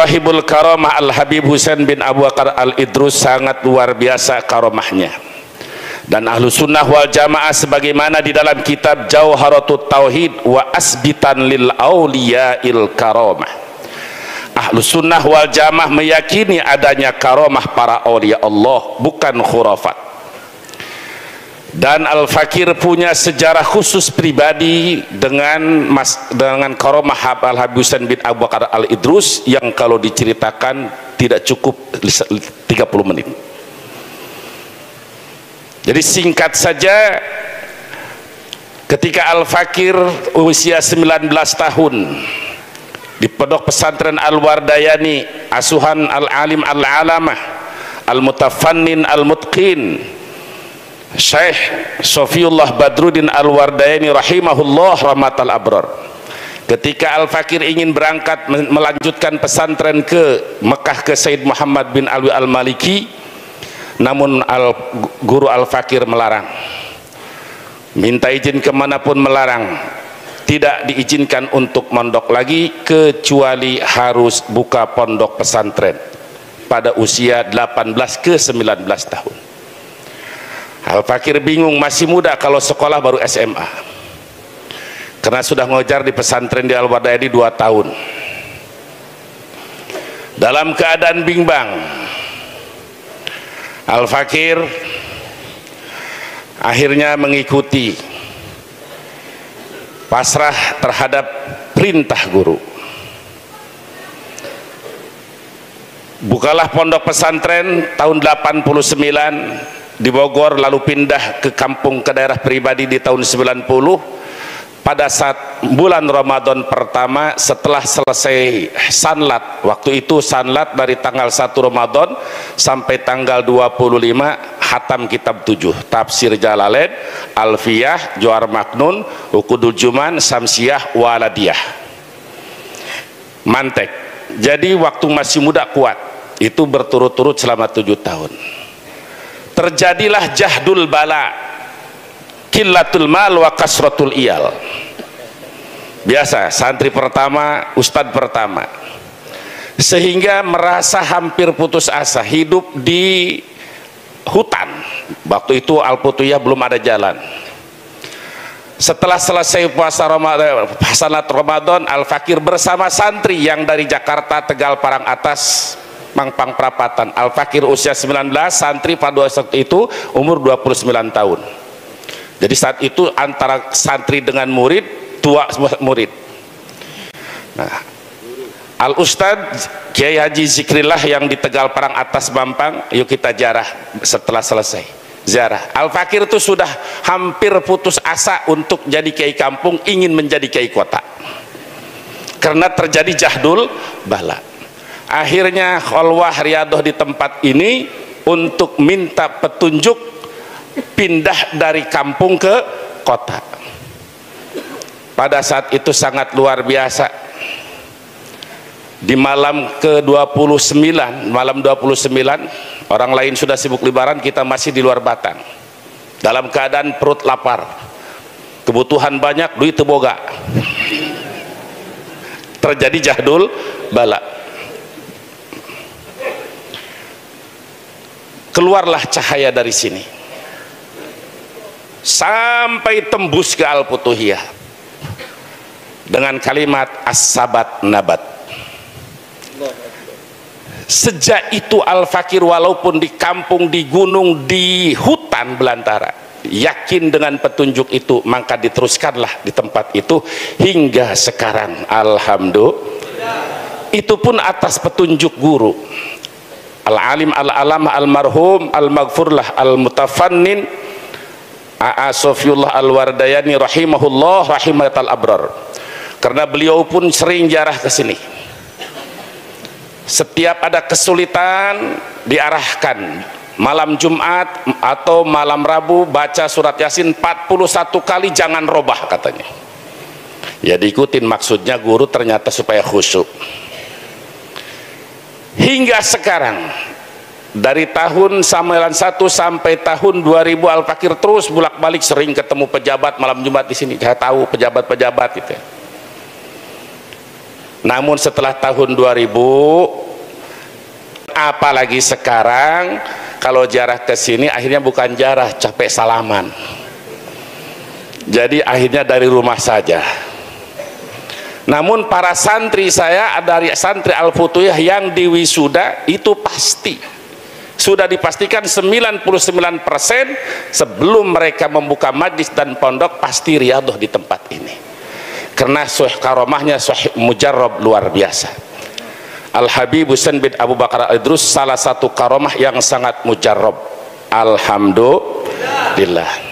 sahibul karamah Al-Habib Husain bin Abu Bakar Al-Idrus sangat luar biasa karamahnya. Dan ahlu sunnah wal jamaah sebagaimana di dalam kitab Jauharatut Tauhid wa asbitan lil auliya'il karamah, ahlu sunnah wal jamaah meyakini adanya karamah para aulia Allah, bukan khurafat. Dan Al-Fakir punya sejarah khusus pribadi dengan karamah Al-Habib Husain bin Abu Bakar Al-Idrus yang kalau diceritakan tidak cukup 30 menit. Jadi singkat saja, ketika Al-Fakir usia 19 tahun di pondok pesantren Al-Wardayani, asuhan Al-Alim Al-Alamah Al-Mutafannin Al-Mutqin Syekh Sofiullah Badruddin Al-Wardayani rahimahullah rahmatal abrar. Ketika Al-Fakir ingin berangkat melanjutkan pesantren ke Mekah ke Said Muhammad bin Alwi Al-Maliki, namun guru Al-Fakir melarang, minta izin kemanapun melarang, tidak diizinkan untuk mondok lagi kecuali harus buka pondok pesantren pada usia 18 ke 19 tahun. Al-Fakir bingung, masih muda, kalau sekolah baru SMA, karena sudah mengejar di pesantren di Al-Wardayani 2 tahun. Dalam keadaan bimbang, Al-Fakir akhirnya mengikuti, pasrah terhadap perintah guru. Bukalah pondok pesantren tahun 89 di Bogor, lalu pindah ke kampung ke daerah pribadi di tahun 90 pada saat bulan Ramadan pertama setelah selesai sanlat. Waktu itu sanlat dari tanggal 1 Ramadan sampai tanggal 25 hatam kitab 7, tafsir Jalalain, Alfiyah, Johar Maknun, Ukudul Juman, Samsiyah, Waladiyah, mantek. Jadi waktu masih muda kuat, itu berturut-turut selama 7 tahun. Terjadilah jahdul bala, killatul mal wa kasratul iyal. Biasa, santri pertama, ustadz pertama, sehingga merasa hampir putus asa hidup di hutan. Waktu itu Al-Putuyah belum ada jalan. Setelah selesai puasa Ramadan, salat Ramadan, Al-Fakir bersama santri yang dari Jakarta, Tegal, Parang Atas, Mampang Perapatan. Al-Fakir usia 19, santri pada saat itu umur 29 tahun. Jadi saat itu antara santri dengan murid, tua murid. Nah, Al-Ustadz Kiai Haji Zikrillah yang di Tegal Parang Atas Mampang, yuk kita ziarah. Setelah selesai ziarah, Al-Fakir itu sudah hampir putus asa untuk jadi kiai kampung, ingin menjadi kiai kota karena terjadi jahdul bala. Akhirnya khalwah riadoh di tempat ini untuk minta petunjuk pindah dari kampung ke kota. Pada saat itu sangat luar biasa. Di malam ke-29, malam 29, orang lain sudah sibuk lebaran, kita masih di luar Batang dalam keadaan perut lapar, kebutuhan banyak, duit teboga. Terjadi jahdul bala. Keluarlah cahaya dari sini sampai tembus ke Al-Putuyah dengan kalimat as-sabat nabat. Sejak itu Al-Fakir walaupun di kampung, di gunung, di hutan belantara, yakin dengan petunjuk itu, maka diteruskanlah di tempat itu hingga sekarang. Alhamdulillah. Itu pun atas petunjuk guru Al-Alim Al-Alamah Al-Marhum Al-Maghfurlah Al-Mutafannin A.A. Sofiullah Al-Wardayani rahimahullah rahimatal abrar. Karena beliau pun sering ziarah ke sini. Setiap ada kesulitan diarahkan malam Jumat atau malam Rabu baca surat Yasin 41 kali, jangan robah katanya. Ya diikutin, maksudnya guru ternyata supaya khusyuk. Hingga sekarang, dari tahun 91 sampai tahun 2000, Al-Fakir terus bolak-balik sering ketemu pejabat malam Jumat di sini. Saya tahu pejabat-pejabat itu. Namun setelah tahun 2000, apalagi sekarang, kalau jarah ke sini akhirnya bukan jarah, capek salaman. Jadi akhirnya dari rumah saja. Namun para santri saya, dari santri Al-Futuyah yang diwisuda itu pasti sudah dipastikan 99% sebelum mereka membuka majlis dan pondok pasti riyadhah di tempat ini, karena sahih karomahnya, sahih mujarrab luar biasa. Al-Habib Husain bin Abu Bakar Al-Idrus salah satu karomah yang sangat mujarrab, alhamdulillah.